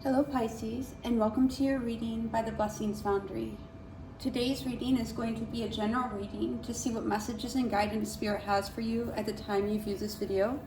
Hello Pisces, and welcome to your reading by the Blessings Foundry. Today's reading is going to be a general reading to see what messages and guidance Spirit has for you at the time you view this video.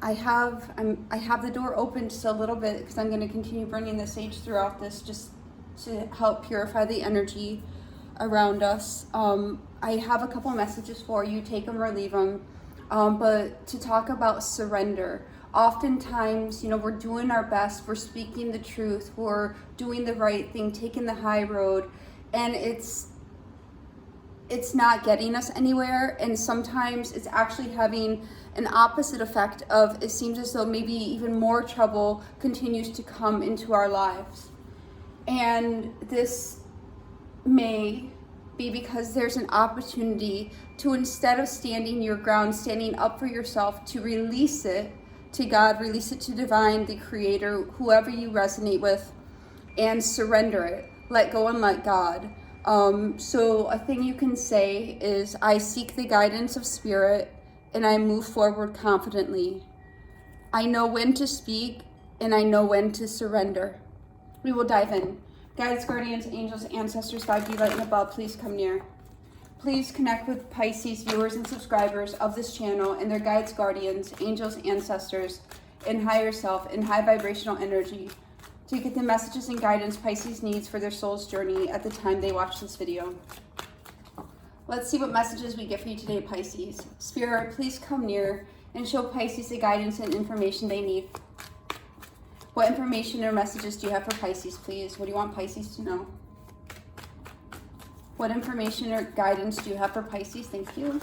I have the door open just a little bit because I'm going to continue burning the sage throughout this just to help purify the energy around us. I have a couple messages for you, take them or leave them, but to talk about surrender. Oftentimes, we're doing our best, we're speaking the truth, we're doing the right thing, taking the high road, and it's not getting us anywhere. And sometimes it's actually having an opposite effect of, it seems as though maybe even more trouble continues to come into our lives. And this may be because there's an opportunity to, instead of standing your ground, standing up for yourself, to release it to God, release it to divine, the creator, whoever you resonate with, and surrender it. Let go and let God. So a thing you can say is, I seek the guidance of Spirit and I move forward confidently. I know when to speak and I know when to surrender. We will dive in. Guides, guardians, angels, ancestors, 5D light and above, please come near. Please connect with Pisces viewers and subscribers of this channel and their guides, guardians, angels, ancestors, and higher self in high vibrational energy to get the messages and guidance Pisces needs for their soul's journey at the time they watch this video. Let's see what messages we get for you today, Pisces. Spirit, please come near and show Pisces the guidance and information they need. What information or messages do you have for Pisces, please? What do you want Pisces to know? What information or guidance do you have for Pisces? Thank you.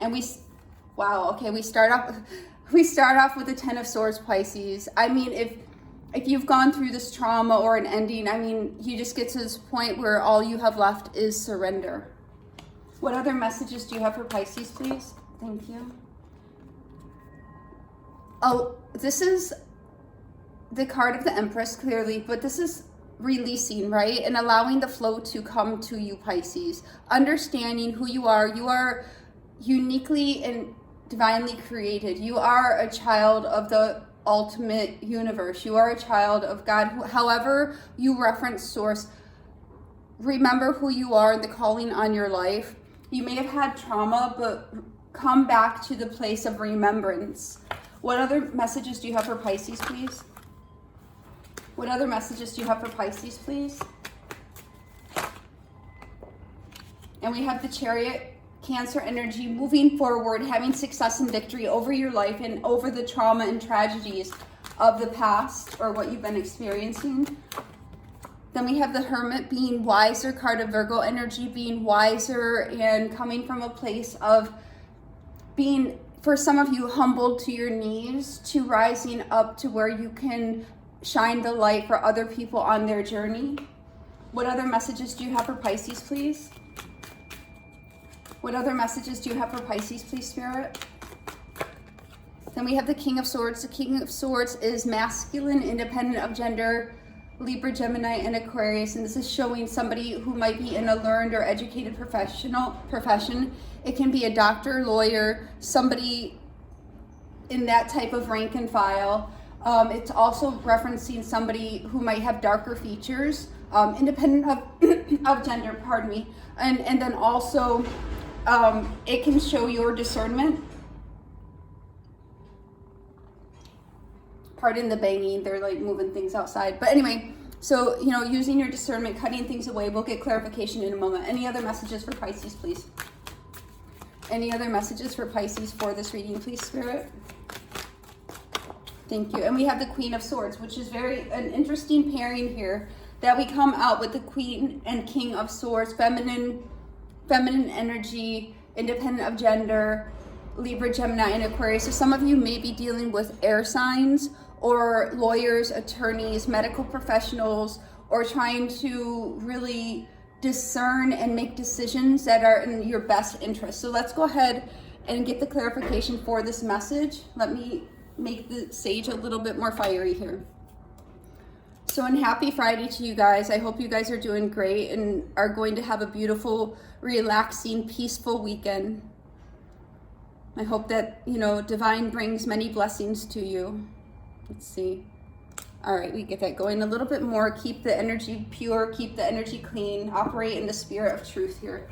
And we start off with the 10 of Swords, Pisces. I mean, if you've gone through this trauma or an ending, I mean, you just get to this point where all you have left is surrender. What other messages do you have for Pisces, please? Thank you. Oh, this is the card of the Empress, clearly, but this is releasing, right? And allowing the flow to come to you, Pisces. Understanding who you are. You are uniquely and divinely created. You are a child of the ultimate universe. You are a child of God. However you reference source, remember who you are and the calling on your life. You may have had trauma, but come back to the place of remembrance. What other messages do you have for Pisces, please? What other messages do you have for Pisces, please? And we have the Chariot, Cancer energy, moving forward, having success and victory over your life and over the trauma and tragedies of the past or what you've been experiencing. Then we have the Hermit, being wiser, card of Virgo energy, being wiser and coming from a place of being, for some of you, humbled to your knees, to rising up to where you can shine the light for other people on their journey. What other messages do you have for Pisces, please? What other messages do you have for Pisces, please, Spirit? Then we have the King of Swords. The King of Swords is masculine, independent of gender, Libra, Gemini, and Aquarius. And this is showing somebody who might be in a learned or educated profession. It can be a doctor, lawyer, somebody in that type of rank and file. It's also referencing somebody who might have darker features, independent of gender, pardon me. And then also, it can show your discernment. Pardon the banging, they're like moving things outside. But anyway, so, using your discernment, cutting things away. We'll get clarification in a moment. Any other messages for Pisces, please? Any other messages for Pisces for this reading, please, Spirit? Thank you. And we have the Queen of Swords, which is an interesting pairing here, that we come out with the Queen and King of Swords, feminine energy, independent of gender, Libra, Gemini, and Aquarius. So some of you may be dealing with air signs or lawyers, attorneys, medical professionals, or trying to really discern and make decisions that are in your best interest. So let's go ahead and get the clarification for this message. Let me make the sage a little bit more fiery here. So, and happy Friday to you guys. I hope you guys are doing great and are going to have a beautiful, relaxing, peaceful weekend. I hope that, divine brings many blessings to you. Let's see. All right, we get that going a little bit more. Keep the energy pure, keep the energy clean, operate in the spirit of truth here.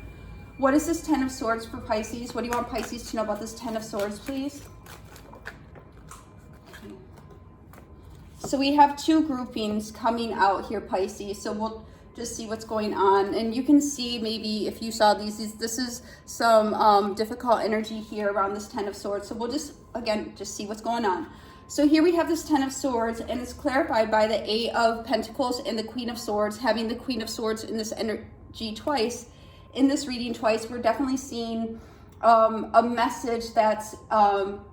What is this 10 of Swords for Pisces? What do you want Pisces to know about this 10 of Swords, please? So we have two groupings coming out here, Pisces. So we'll just see what's going on. And you can see maybe if you saw these this is some difficult energy here around this 10 of Swords. So we'll just, again, just see what's going on. So here we have this 10 of Swords, and it's clarified by the 8 of Pentacles and the Queen of Swords, having the Queen of Swords in this energy twice. In this reading twice, we're definitely seeing a message that's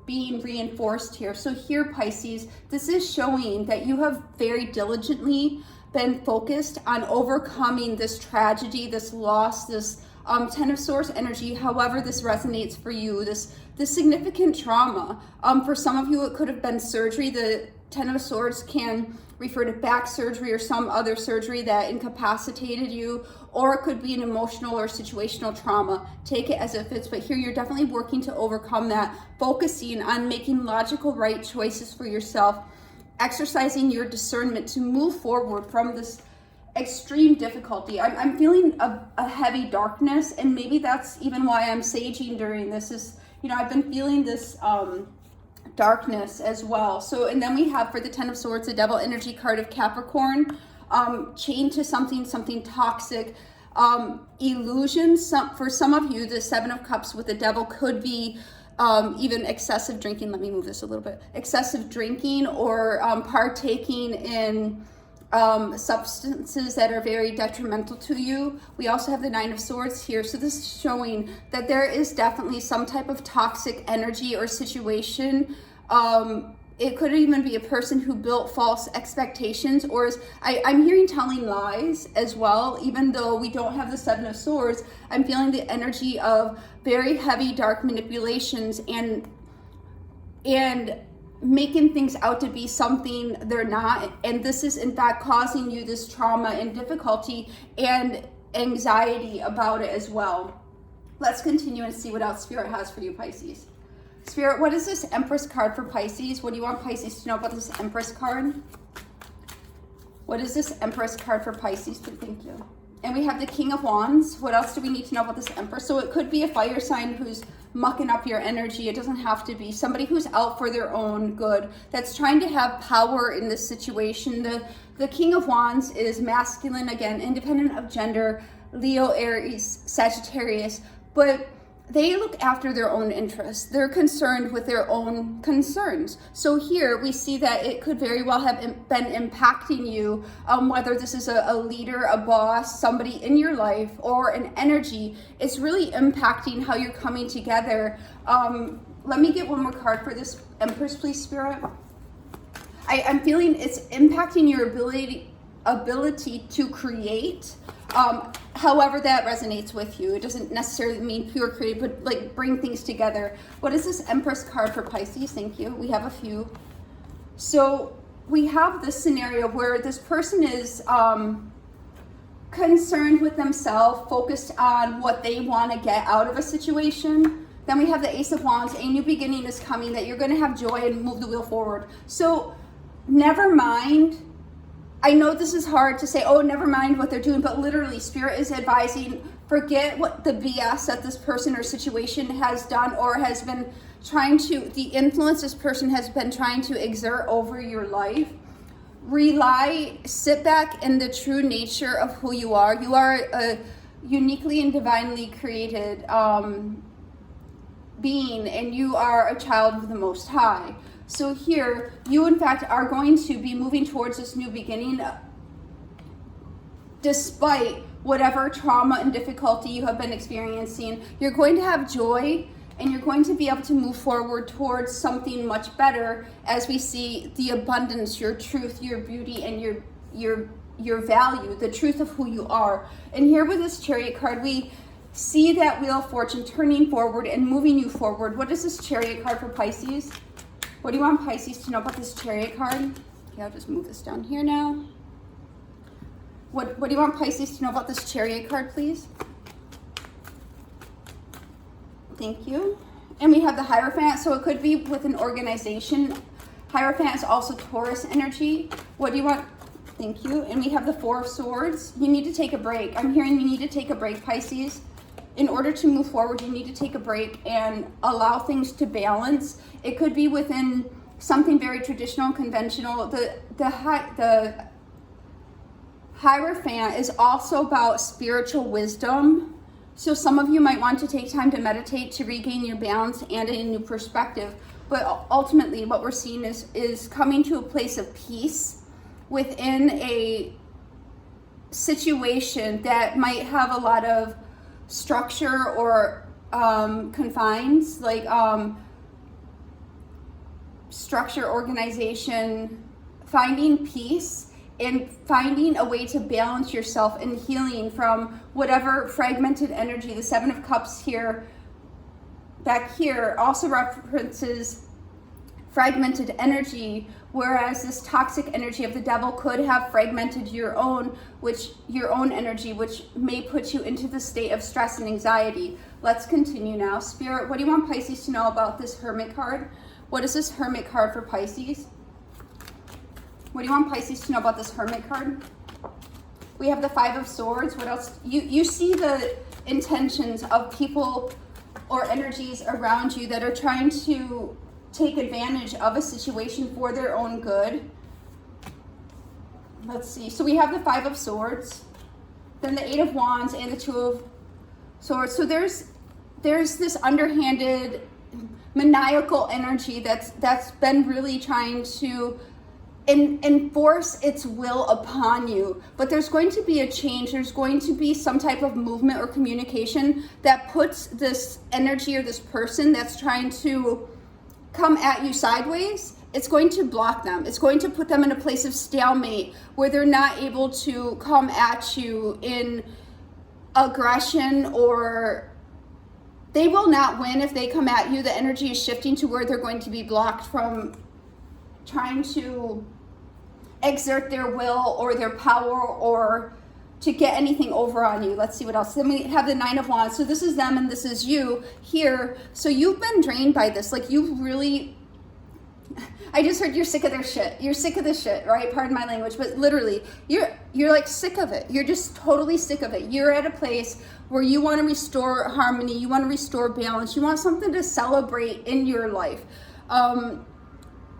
being reinforced here. So here, Pisces, this is showing that you have very diligently been focused on overcoming this tragedy, this loss, this 10 of Swords energy, however this resonates for you, this significant trauma. For some of you, it could have been surgery. The 10 of Swords can refer to back surgery or some other surgery that incapacitated you, or it could be an emotional or situational trauma. Take it as it fits, but here you're definitely working to overcome that, focusing on making logical right choices for yourself, exercising your discernment to move forward from this extreme difficulty. I'm feeling a heavy darkness, and maybe that's even why I'm saging during this. Is, you know, I've been feeling this darkness as well. So, and then we have for the 10 of Swords, the Devil energy card of Capricorn, chained to something toxic, illusions. For some of you, the 7 of Cups with the Devil could be even excessive drinking. Let me move this a little bit. Excessive drinking or partaking in substances that are very detrimental to you. We also have the 9 of Swords here. So this is showing that there is definitely some type of toxic energy or situation. It could even be a person who built false expectations, or I'm hearing telling lies as well. Even though we don't have the 7 of Swords, I'm feeling the energy of very heavy dark manipulations and making things out to be something they're not, and this is in fact causing you this trauma and difficulty and anxiety about it as well. Let's continue and see what else Spirit has for you, Pisces. Spirit, what is this Empress card for Pisces? What do you want Pisces to know about this Empress card? What is this Empress card for Pisces? Thank you. And we have the King of Wands. What else do we need to know about this Empress? So it could be a fire sign who's mucking up your energy. It doesn't have to be somebody who's out for their own good, that's trying to have power in this situation. The King of Wands is masculine, again, independent of gender, Leo, Aries, Sagittarius, but they look after their own interests. They're concerned with their own concerns. So here we see that it could very well have been impacting you, whether this is a leader, a boss, somebody in your life, or an energy. It's really impacting how you're coming together. Let me get one more card for this Empress, please, Spirit. I'm feeling it's impacting your ability to create. However that resonates with you. It doesn't necessarily mean pure creative, but like bring things together. What is this Empress card for Pisces? Thank you. We have a few. So we have this scenario where this person is concerned with themselves, focused on what they want to get out of a situation. Then we have the Ace of Wands. A new beginning is coming, that you're going to have joy and move the wheel forward. So never mind. I know this is hard to say, oh, never mind what they're doing, but literally Spirit is advising, forget what the BS that this person or situation has done or has been trying to, the influence this person has been trying to exert over your life. Sit back in the true nature of who you are. You are a uniquely and divinely created being, and you are a child of the Most High. So here, you in fact are going to be moving towards this new beginning despite whatever trauma and difficulty you have been experiencing. You're going to have joy, and you're going to be able to move forward towards something much better as we see the abundance, your truth, your beauty, and your value, the truth of who you are. And here with this Chariot card, we see that Wheel of Fortune turning forward and moving you forward. What is this Chariot card for Pisces? What do you want Pisces to know about this Chariot card? Okay, I'll just move this down here now. What do you want Pisces to know about this Chariot card, please? Thank you. And we have the Hierophant, so it could be with an organization. Hierophant is also Taurus energy. What do you want? Thank you. And we have the Four of Swords. You need to take a break. I'm hearing you need to take a break, Pisces. In order to move forward, you need to take a break and allow things to balance. It could be within something very traditional and conventional. The Hierophant is also about spiritual wisdom. So some of you might want to take time to meditate to regain your balance and a new perspective. But ultimately, what we're seeing is coming to a place of peace within a situation that might have a lot of structure or confines, like structure, organization, finding peace and finding a way to balance yourself and healing from whatever fragmented energy. The Seven of Cups here, back here, also references fragmented energy, whereas this toxic energy of the devil could have fragmented your own energy, which may put you into the state of stress and anxiety. Let's continue now. Spirit, what do you want Pisces to know about this Hermit card? What is this Hermit card for Pisces? What do you want Pisces to know about this Hermit card? We have the Five of Swords. What else? You see the intentions of people or energies around you that are trying to take advantage of a situation for their own good. Let's see. So we have the Five of Swords, then the Eight of Wands, and the Two of Swords. So there's this underhanded, maniacal energy that's been really trying to enforce its will upon you. But there's going to be a change. There's going to be some type of movement or communication that puts this energy or this person that's trying to come at you sideways. It's going to block them. It's going to put them in a place of stalemate where they're not able to come at you in aggression, or they will not win if they come at you. The energy is shifting to where they're going to be blocked from trying to exert their will or their power or to get anything over on you. Let's see what else. Then we have the Nine of Wands. So this is them and this is you here. So you've been drained by this. Like you really, I just heard you're sick of their shit. You're sick of this shit, right? Pardon my language, but literally you're like sick of it. You're just totally sick of it. You're at a place where you want to restore harmony. You want to restore balance. You want something to celebrate in your life.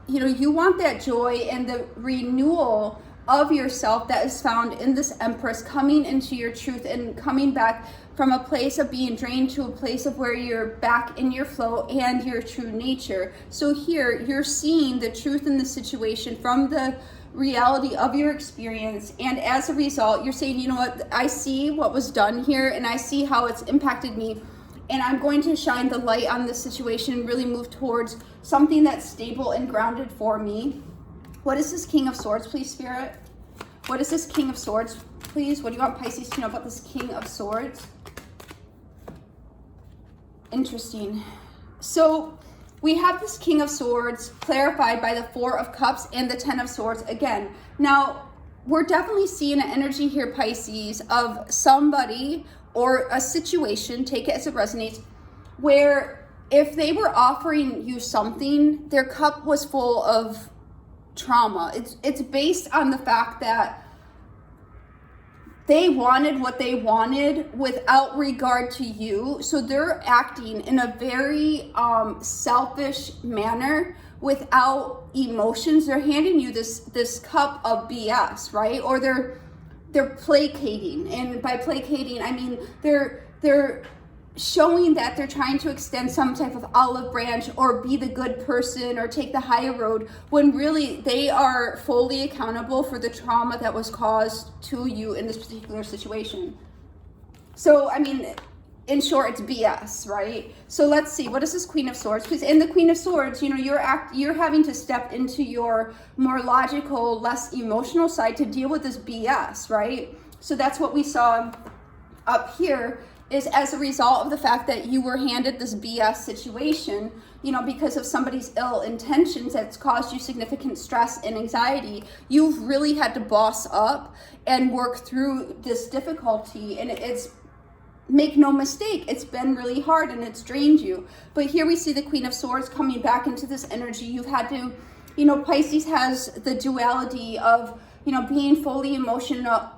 You want that joy and the renewal of yourself that is found in this Empress, coming into your truth and coming back from a place of being drained to a place of where you're back in your flow and your true nature. So here you're seeing the truth in the situation from the reality of your experience, and as a result you're saying, you know what, I see what was done here and I see how it's impacted me, and I'm going to shine the light on this situation and really move towards something that's stable and grounded for me. What is this King of Swords, please, Spirit? What is this King of Swords, please? What do you want Pisces to know about this King of Swords? Interesting. So we have this King of Swords clarified by the Four of Cups and the Ten of Swords again. Now, we're definitely seeing an energy here, Pisces, of somebody or a situation, take it as it resonates, where if they were offering you something, their cup was full of trauma. It's based on the fact that they wanted what they wanted without regard to you. So they're acting in a very selfish manner without emotions. They're handing you this cup of BS, right? Or they're placating, and by placating I mean they're showing that they're trying to extend some type of olive branch or be the good person or take the higher road, when really they are fully accountable for the trauma that was caused to you in this particular situation. So I mean, in short, it's BS, right? So let's see, what is this Queen of Swords? Because in the Queen of Swords, you're having to step into your more logical, less emotional side to deal with this BS, right? So that's what we saw up here, is as a result of the fact that you were handed this BS situation, because of somebody's ill intentions that's caused you significant stress and anxiety. You've really had to boss up and work through this difficulty, and it's, make no mistake, it's been really hard and it's drained you. But here we see the Queen of Swords coming back into this energy. You've had to You know, Pisces has the duality of, you know, being fully emotional,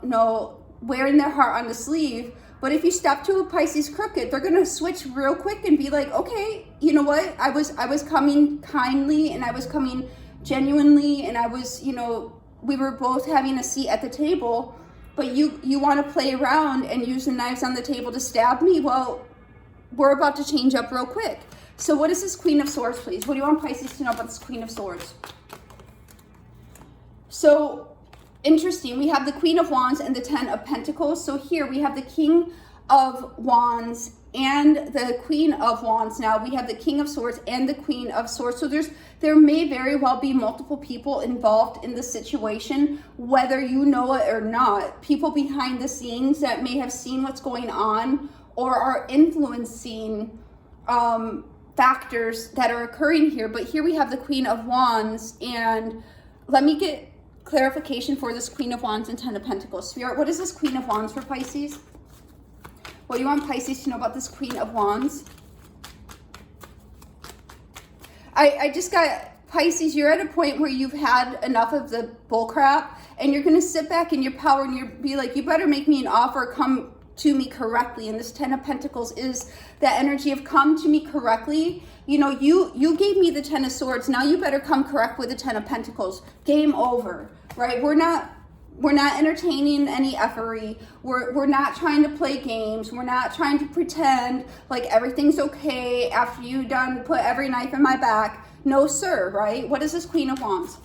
wearing their heart on the sleeve. But if you step to a Pisces crooked, they're gonna switch real quick and be like, okay, you know what? I was coming kindly, and I was coming genuinely, and I was, you know, we were both having a seat at the table, but you want to play around and use the knives on the table to stab me. Well, we're about to change up real quick. So what is this Queen of Swords, please? What do you want Pisces to know about this Queen of Swords? So interesting, we have the Queen of Wands and the Ten of Pentacles. So here we have the King of Wands and the Queen of Wands. Now we have the King of Swords and the Queen of Swords. So there may very well be multiple people involved in the situation, whether you know it or not. People behind the scenes that may have seen what's going on or are influencing factors that are occurring here. But here we have the Queen of Wands, and let me get clarification for this Queen of Wands and Ten of Pentacles. Spirit, what is this Queen of Wands for Pisces? What do you want Pisces to know about this Queen of Wands? I just got, Pisces, you're at a point where you've had enough of the bull crap, and you're going to sit back in your power and you'll be like, you better make me an offer, come to me correctly. And this Ten of Pentacles is that energy of come to me correctly. You know, you gave me the Ten of Swords. Now you better come correct with the Ten of Pentacles. Game over, right? We're not entertaining any effery. We're not trying to play games. We're not trying to pretend like everything's okay after you done put every knife in my back. No, sir, right? What is this Queen of Wands?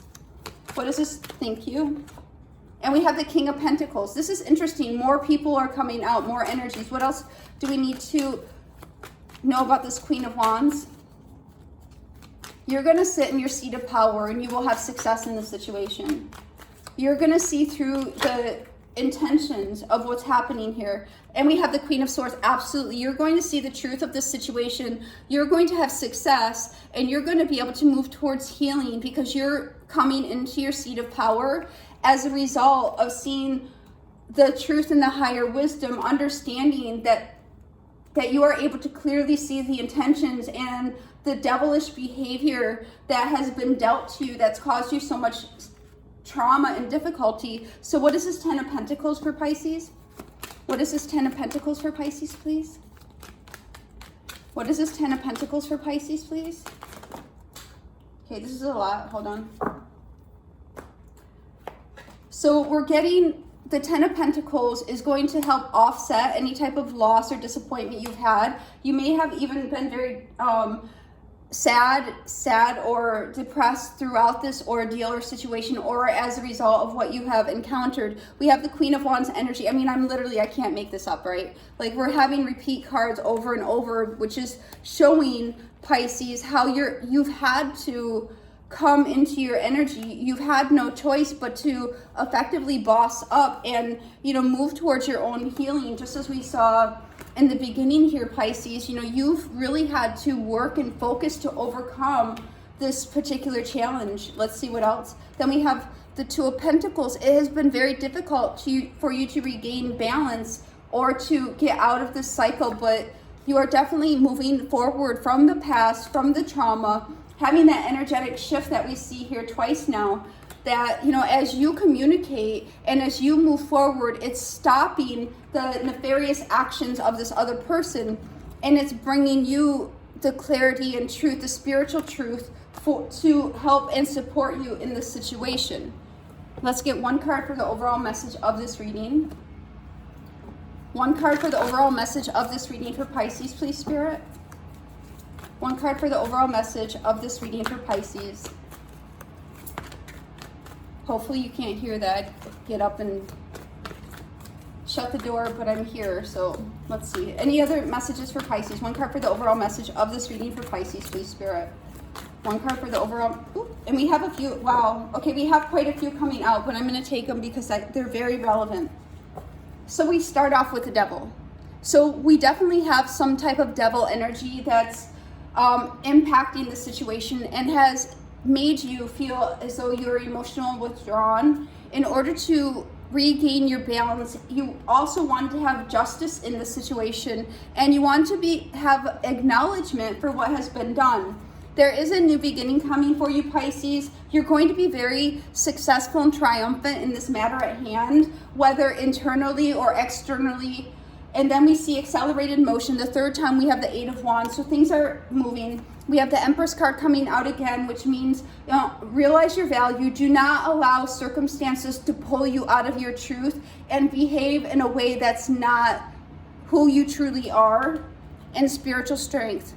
What is this? Thank you. And we have the King of Pentacles. This is interesting. More people are coming out, more energies. What else do we need to know about this Queen of Wands? You're going to sit in your seat of power and you will have success in the situation. You're going to see through the intentions of what's happening here. And we have the Queen of Swords. Absolutely. You're going to see the truth of this situation. You're going to have success, and you're going to be able to move towards healing because you're coming into your seat of power as a result of seeing the truth and the higher wisdom, understanding that you are able to clearly see the intentions and the devilish behavior that has been dealt to you that's caused you so much trauma and difficulty. So what is this Ten of Pentacles for Pisces? What is this Ten of Pentacles for Pisces, please? What is this Ten of Pentacles for Pisces, please? Okay, this is a lot. Hold on. So we're getting the Ten of Pentacles is going to help offset any type of loss or disappointment you've had. You may have even been very sad or depressed throughout this ordeal or situation, or as a result of what you have encountered. We have the Queen of Wands energy. I mean, I can't make this up, right? Like, we're having repeat cards over and over, which is showing Pisces how you've had to come into your energy. You've had no choice but to effectively boss up and, you know, move towards your own healing. Just as we saw in the beginning here, Pisces, you know, you've really had to work and focus to overcome this particular challenge. Let's see what else. Then we have the Two of Pentacles. It has been very difficult for you to regain balance or to get out of this cycle, but you are definitely moving forward from the past, from the trauma, having that energetic shift that we see here twice now, that, you know, as you communicate and as you move forward, it's stopping the nefarious actions of this other person, and it's bringing you the clarity and truth, the spiritual truth, to help and support you in this situation. Let's get one card for the overall message of this reading. One card for the overall message of this reading for Pisces, please, Spirit. One card for the overall message of this reading for Pisces. Hopefully you can't hear that. Get up and shut the door, but I'm here, so let's see. Any other messages for Pisces? One card for the overall message of this reading for Pisces, please, Spirit. One card for the overall, and we have a few, wow. Okay, we have quite a few coming out, but I'm going to take them because they're very relevant. So we start off with the Devil. So we definitely have some type of devil energy that's impacting the situation and has made you feel as though you're emotional withdrawn. In order to regain your balance, you also want to have justice in the situation, and you want to have acknowledgement for what has been done. There is a new beginning coming for you, Pisces. You're going to be very successful and triumphant in this matter at hand, whether internally or externally. And then we see accelerated motion. The third time we have the Eight of Wands, so things are moving. We have the Empress card coming out again, which means, realize your value. Do not allow circumstances to pull you out of your truth and behave in a way that's not who you truly are. And spiritual strength.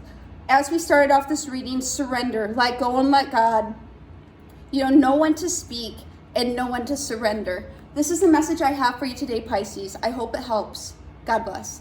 As we started off this reading, surrender, let go and let God. Know when to speak and know when to surrender. This is the message I have for you today, Pisces. I hope it helps. God bless.